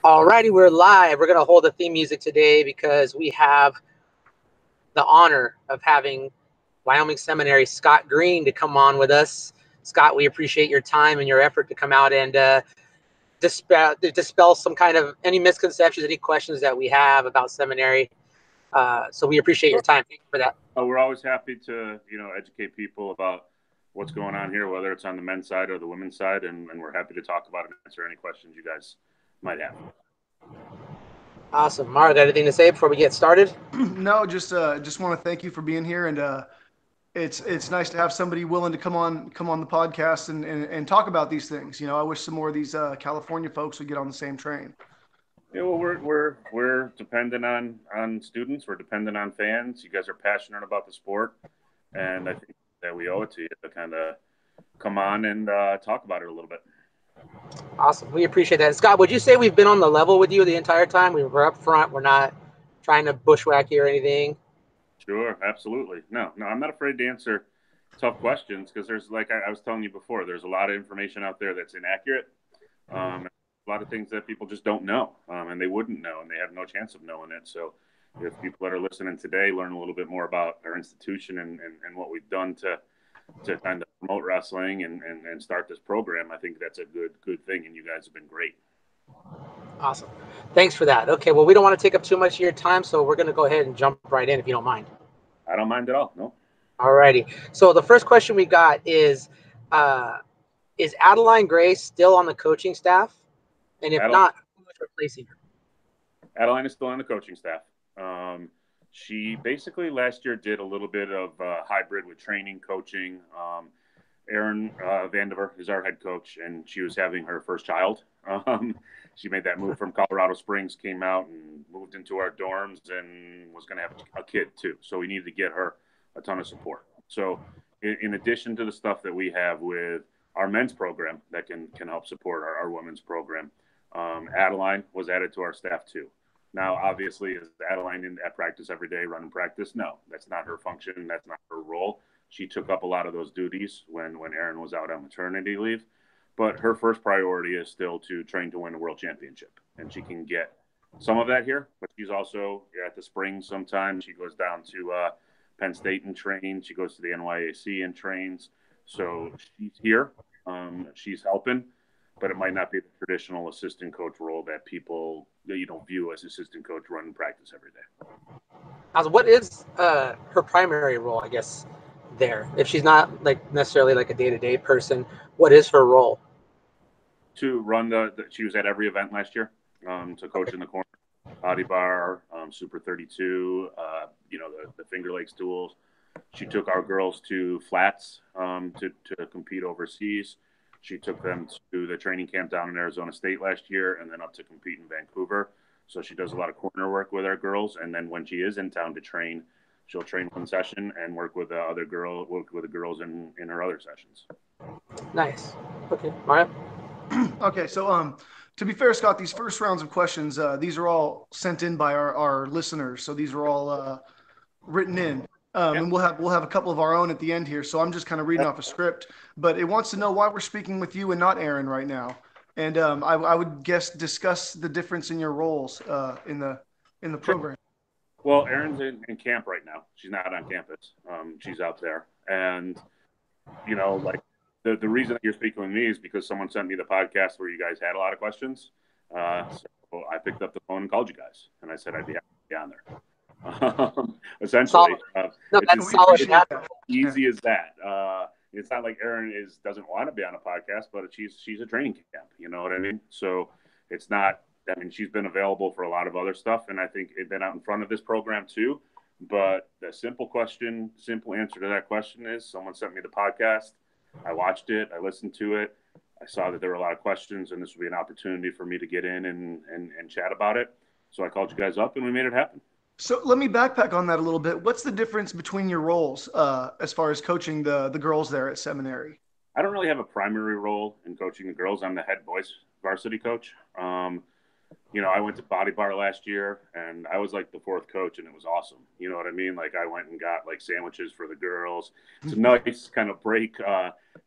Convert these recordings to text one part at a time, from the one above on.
Alrighty, we're live. We're going to hold the theme music today because we have the honor of having Wyoming Seminary Scott Green to come on with us. Scott, we appreciate your time and your effort to come out and dispel some kind of any misconceptions, any questions that we have about seminary. So we appreciate your time. Thank you for that. We're always happy to, educate people about what's going on here, whether it's on the men's side or the women's side, and we're happy to talk about and answer any questions you guys might have. Awesome. Mara, got anything to say before we get started? No, just want to thank you for being here, and it's nice to have somebody willing to come on the podcast and talk about these things. I wish some more of these California folks would get on the same train. Yeah, well, we're dependent on students. We're dependent on fans. You guys are passionate about the sport, and I think that we owe it to you to kind of come on and talk about it a little bit. Awesome. We appreciate that. Scott, would you say we've been on the level with you the entire time? We were up front. We're not trying to bushwhack you or anything. Sure, absolutely. No, I'm not afraid to answer tough questions because there's, like I was telling you before, there's a lot of information out there that's inaccurate. A lot of things that people just don't know, and they wouldn't know, and they have no chance of knowing it. So if people that are listening today learn a little bit more about our institution and what we've done to kind of promote wrestling and start this program, I think that's a good thing, and you guys have been great. Awesome. Thanks for that. Okay, well, we don't want to take up too much of your time, so we're going to go ahead and jump right in if you don't mind. I don't mind at all, no. All righty. So the first question we got is Adeline Grace still on the coaching staff? And if not, who is replacing her? Adeline is still on the coaching staff. She basically last year did a little bit of hybrid with training, coaching. Erin Vandiver is our head coach, and she was having her first child. She made that move from Colorado Springs, came out and moved into our dorms and was going to have a kid too. So we needed to get her a ton of support. So in addition to the stuff that we have with our men's program that can help support our women's program, Adeline was added to our staff too. Now, obviously, is Adeline at practice every day, running practice? No, that's not her function. That's not her role. She took up a lot of those duties when Erin was out on maternity leave. But her first priority is still to train to win a world championship. And she can get some of that here, but she's also at the Springs sometimes. She goes down to Penn State and trains. She goes to the NYAC and trains. So she's here. She's helping. But it might not be the traditional assistant coach role that you don't view as assistant coach running practice every day. What is her primary role, I guess, there? If she's not necessarily like a day-to-day person, what is her role? To run she was at every event last year, to coach in the corner, body bar, Super 32, the Finger Lake stools. She took our girls to flats to compete overseas. She took them to the training camp down in Arizona State last year and then up to compete in Vancouver. So she does a lot of corner work with our girls. And then when she is in town to train, she'll train one session and work with the girls in her other sessions. Nice. Okay. Mario? Okay. So to be fair, Scott, these first rounds of questions, these are all sent in by our listeners. So these are all written in. And we'll have a couple of our own at the end here. So I'm just kind of reading off a script, but it wants to know why we're speaking with you and not Erin right now. And I would guess discuss the difference in your roles in the program. Well, Erin's in camp right now. She's not on campus. She's out there. And, the reason that you're speaking with me is because someone sent me the podcast where you guys had a lot of questions. So I picked up the phone and called you guys. And I said I'd be happy to be on there. Essentially, that's solid. Easy as that. It's not like Erin doesn't want to be on a podcast, but she's a training camp. You know what I mean? So it's not. I mean, she's been available for a lot of other stuff, and I think it's been out in front of this program too. But the simple answer to that question is: someone sent me the podcast. I watched it. I listened to it. I saw that there were a lot of questions, and this would be an opportunity for me to get in and chat about it. So I called you guys up, and we made it happen. So let me backpack on that a little bit. What's the difference between your roles as far as coaching the girls there at Seminary? I don't really have a primary role in coaching the girls. I'm the head boys varsity coach. I went to body bar last year, and I was like the fourth coach, and it was awesome. You know what I mean? Like I went and got like sandwiches for the girls. It's a nice kind of break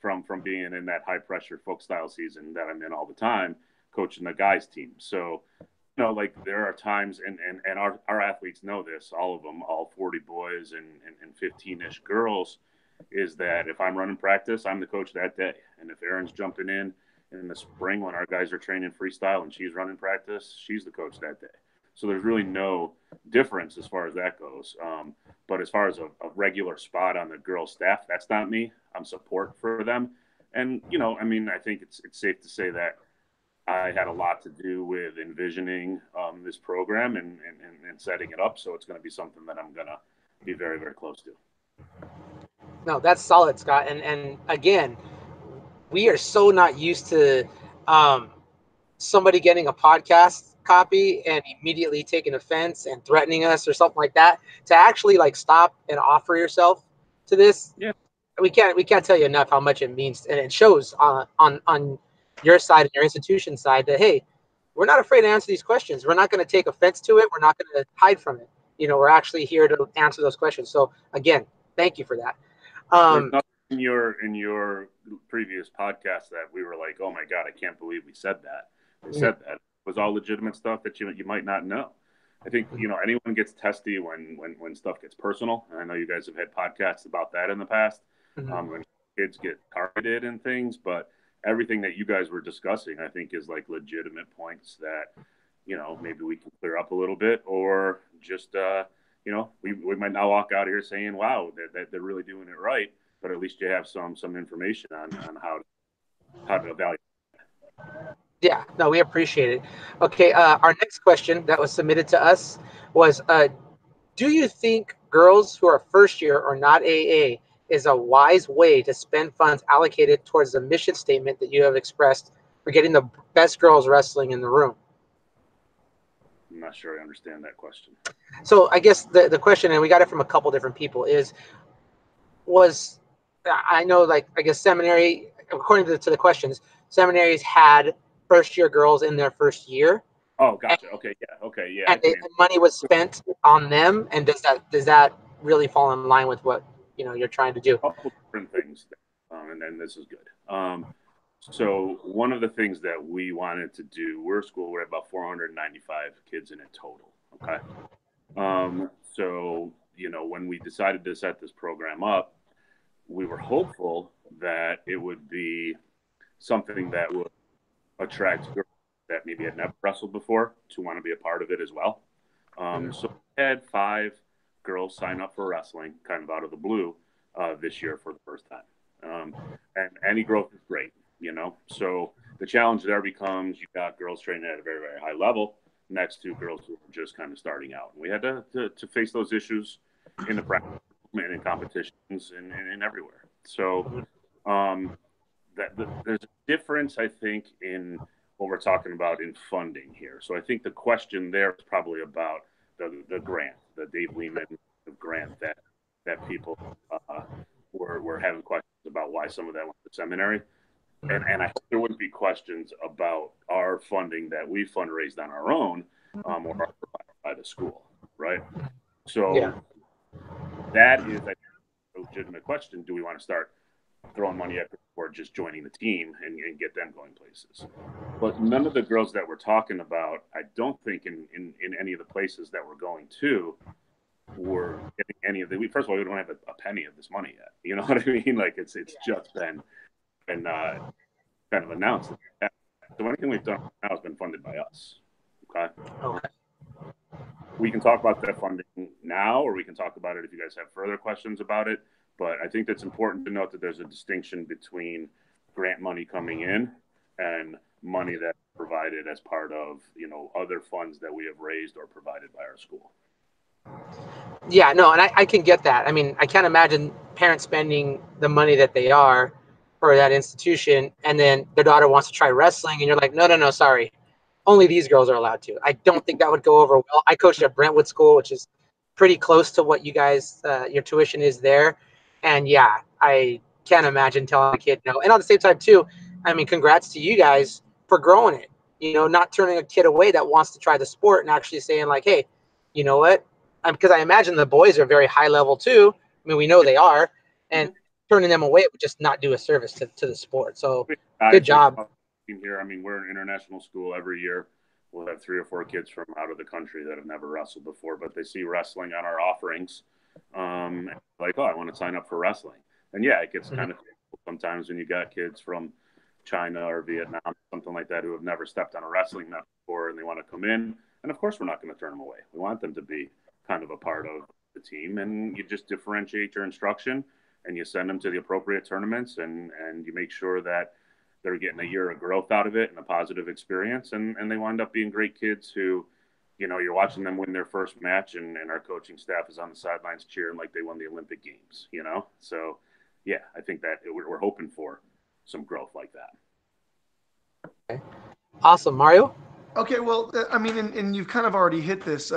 from being in that high pressure folk style season that I'm in all the time. coaching the guys team. So, you know, like there are times, and our athletes know this, all of them, all 40 boys and 15-ish girls, is that if I'm running practice, I'm the coach that day. And if Erin's jumping in the spring when our guys are training freestyle and she's running practice, she's the coach that day. So there's really no difference as far as that goes. But as far as a regular spot on the girls' staff, that's not me. I'm support for them. And, you know, I mean, I think it's safe to say that I had a lot to do with envisioning this program and setting it up. So it's going to be something that I'm going to be very, very close to. No, that's solid, Scott. And again, we are so not used to somebody getting a podcast copy and immediately taking offense and threatening us or something like that. To actually like stop and offer yourself to this, yeah, we can't tell you enough how much it means, and it shows on your side and your institution side that, hey, we're not afraid to answer these questions. We're not going to take offense to it. We're not going to hide from it. You know, we're actually here to answer those questions. So again, thank you for that. There's nothing in your previous podcast that we were like, oh my God, I can't believe we said that. They said that. It was all legitimate stuff that you might not know. I think, you know, anyone gets testy when stuff gets personal. And I know you guys have had podcasts about that in the past, when kids get targeted and things, but everything that you guys were discussing, I think, is like legitimate points that, you know, maybe we can clear up a little bit, or just, you know, we might not walk out here saying, wow, that they're really doing it right, but at least you have some information on how to evaluate. Yeah, no, we appreciate it. Okay, our next question that was submitted to us was, do you think girls who are first year or not AA is a wise way to spend funds allocated towards the mission statement that you have expressed for getting the best girls wrestling in the room? I'm not sure I understand that question. So I guess the question, and we got it from a couple different people, I know, like, I guess Seminary, according to the questions, seminaries had first year girls in their first year. Oh, gotcha. Okay, yeah. And money was spent on them. And does that really fall in line with what, you know, you're trying to do? A couple different things, and then this is good. So one of the things that we wanted to do, we're a school, we're at about 495 kids in it total. Okay. So, you know, when we decided to set this program up, we were hopeful that it would be something that would attract girls that maybe had never wrestled before to want to be a part of it as well. So we had 5 girls sign up for wrestling kind of out of the blue this year for the first time. And any growth is great, you know. So the challenge there becomes you've got girls training at a very, very high level next to girls who are just kind of starting out. And we had to face those issues in the practice and in competitions and everywhere. So there's a difference, I think, in what we're talking about in funding here. So I think the question there is probably about the grant, the Dave Lehman grant that people were having questions about why some of that went to seminary. And I hope there wouldn't be questions about our funding that we fundraised on our own or provided by the school, right? So that is a legitimate question. Do we want to start throwing money at or just joining the team and get them going places? But none of the girls that we're talking about, I don't think in any of the places that we're going to were getting any of the. First of all, we don't have a penny of this money yet. You know what I mean? Like it's just been kind of announced. So anything we've done now has been funded by us. Okay. We can talk about that funding now, or we can talk about it if you guys have further questions about it. But I think that's important to note that there's a distinction between grant money coming in and money that's provided as part of, you know, other funds that we have raised or provided by our school. Yeah, no, and I can get that. I mean, I can't imagine parents spending the money that they are for that institution, and then their daughter wants to try wrestling, and you're like, no, sorry. Only these girls are allowed to. I don't think that would go over well. I coached at Brentwood School, which is pretty close to what you guys, your tuition is there. And yeah, I can't imagine telling a kid no. And at the same time too, I mean, congrats to you guys for growing it, you know, not turning a kid away that wants to try the sport and actually saying like, hey, you know what? Because I imagine the boys are very high level too. I mean, we know they are, and turning them away would just not do a service to the sport. So good job. team here. I mean, we're an international school every year. We'll have 3 or 4 kids from out of the country that have never wrestled before, but they see wrestling on our offerings. Like, oh, I want to sign up for wrestling. And yeah, it gets kind of sometimes when you got kids from China or Vietnam, something like that, who have never stepped on a wrestling mat before and they want to come in. And of course, we're not going to turn them away. We want them to be kind of a part of the team. And you just differentiate your instruction and you send them to the appropriate tournaments and you make sure that they're getting a year of growth out of it and a positive experience. And they wind up being great kids who, you know, you're watching them win their first match and our coaching staff is on the sidelines cheering like they won the Olympic Games, you know? So, yeah, I think that we're hoping for some growth like that. Okay. Awesome. Mario? Okay, well, I mean, and you've kind of already hit this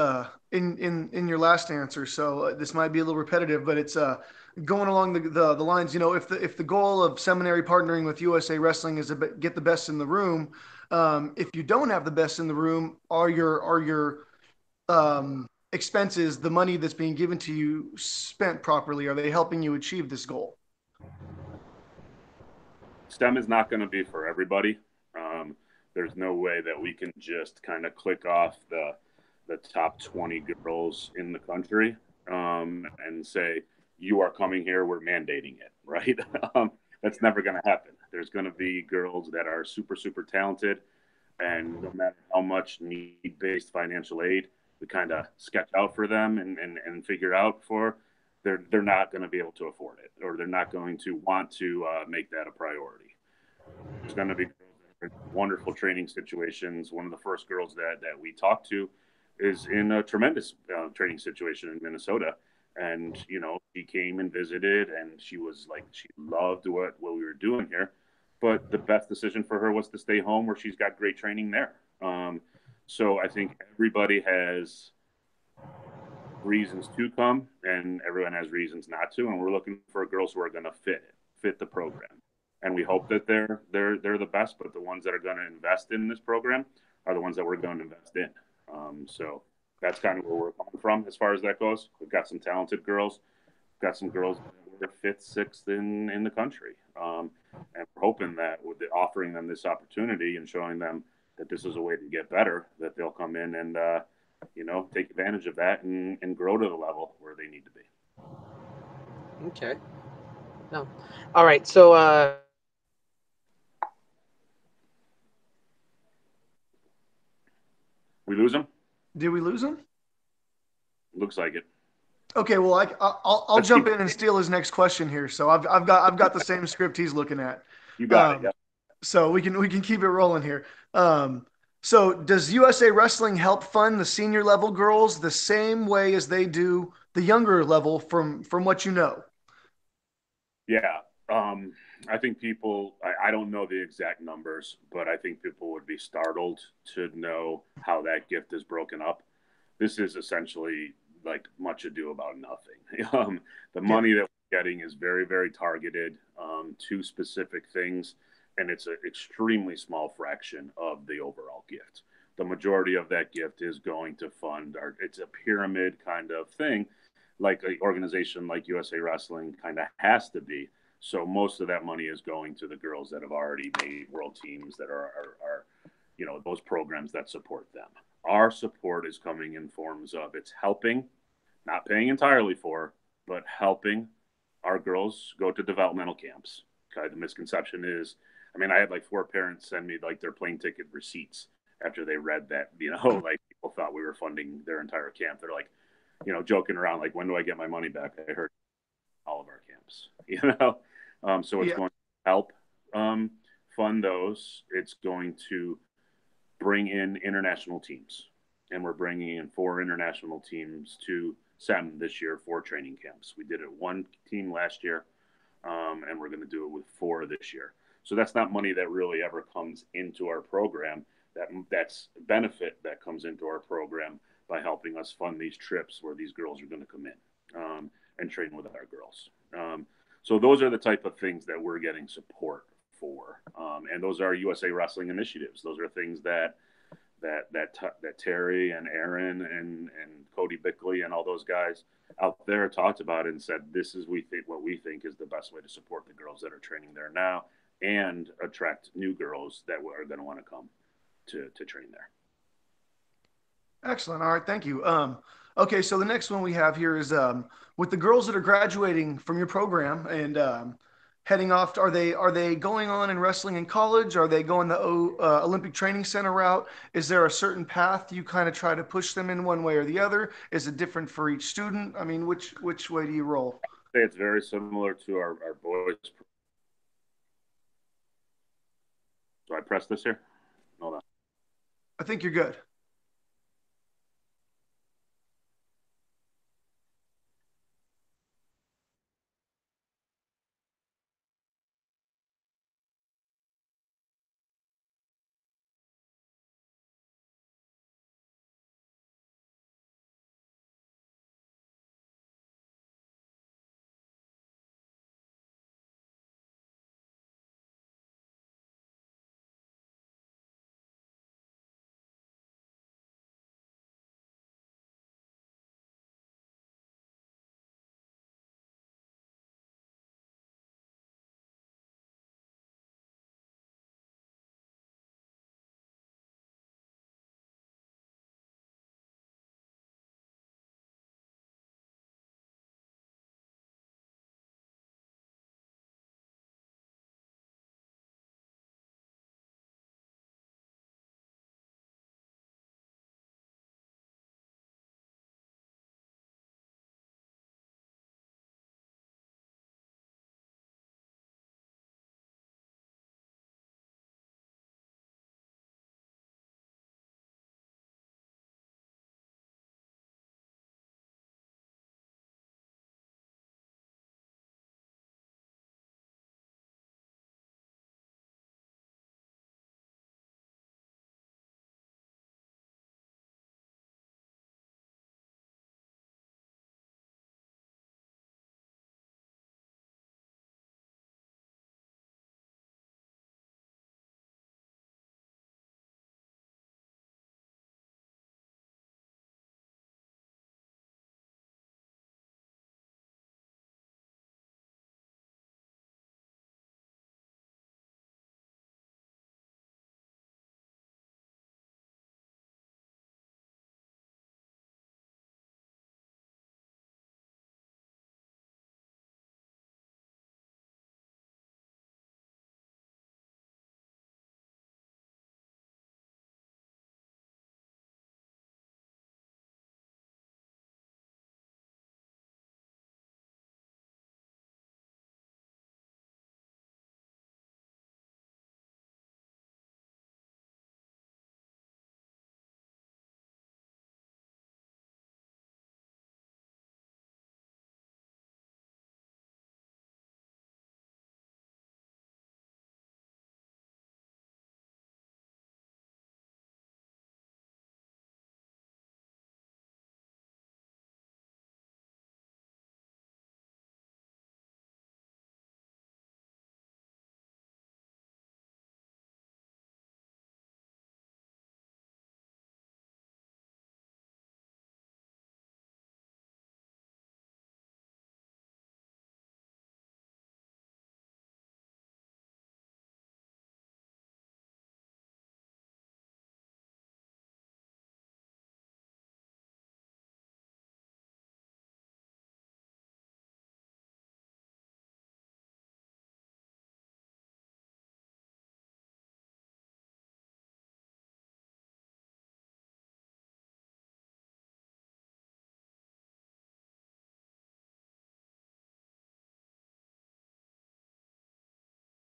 in your last answer, so this might be a little repetitive, but it's going along the lines. You know, if the goal of Seminary partnering with USA Wrestling is to get the best in the room, if you don't have the best in the room, are your expenses, the money that's being given to you, spent properly? Are they helping you achieve this goal? STEM is not going to be for everybody. There's no way that we can just kind of click off the top 20 girls in the country and say, you are coming here, we're mandating it, right? That's never going to happen. There's going to be girls that are super, super talented, and no matter how much need-based financial aid we kind of sketch out for them and figure out for, they're not going to be able to afford it, or they're not going to want to make that a priority. There's going to be wonderful training situations. One of the first girls that we talked to is in a tremendous training situation in Minnesota. And, you know, she came and visited and she was like, she loved what we were doing here. But the best decision for her was to stay home where she's got great training there. So I think everybody has reasons to come and everyone has reasons not to. And we're looking for girls who are going to fit the program. And we hope that they're the best, but the ones that are going to invest in this program are the ones that we're going to invest in. So that's kind of where we're coming from as far as that goes. We've got some talented girls. We've got some girls that are fifth, sixth in the country. And we're hoping that with offering them this opportunity and showing them that this is a way to get better, that they'll come in and, you know, take advantage of that and grow to the level where they need to be. Okay. No. All right. So, we lose him? Did we lose him? Looks like it. Okay, well, I'll jump in and steal his next question here. So I've got the same script he's looking at. You got it. Yeah. So we can keep it rolling here. So does USA Wrestling help fund the senior level girls the same way as they do the younger level from what you know? Yeah. I think people, I don't know the exact numbers, but I think people would be startled to know how that gift is broken up. This is essentially like much ado about nothing. The money that we're getting is very, very targeted to specific things, and it's an extremely small fraction of the overall gift. The majority of that gift is going to fund it's a pyramid kind of thing, like an organization like USA Wrestling kind of has to be. So most of that money is going to the girls that have already made world teams that are you know, those programs that support them. Our support is coming in forms of it's helping, not paying entirely for, but helping our girls go to developmental camps. Okay, the misconception is, I mean, I had like 4 parents send me like their plane ticket receipts after they read that, you know, like people thought we were funding their entire camp. They're like, you know, joking around, like, when do I get my money back? I heard all of our camps, you know? So it's going to help fund those. It's going to bring in international teams. And we're bringing in 4 international teams to SEM this year, 4 training camps. We did it 1 team last year, and we're going to do it with 4 this year. So that's not money that really ever comes into our program. That's benefit that comes into our program by helping us fund these trips where these girls are going to come in and train with our girls. So those are the type of things that we're getting support for. And those are USA Wrestling initiatives. Those are things that Terry and Aaron and Cody Bickley and all those guys out there talked about and said, this is what we think is the best way to support the girls that are training there now and attract new girls that are going to want to come to train there. Excellent. All right. Thank you. Okay. So the next one we have here is with the girls that are graduating from your program and heading off, are they going on and wrestling in college? Are they going the Olympic Training Center route? Is there a certain path you kind of try to push them in one way or the other? Is it different for each student? I mean, which way do you roll? I'd say it's very similar to our boys. Do I press this here? Hold on. I think you're good.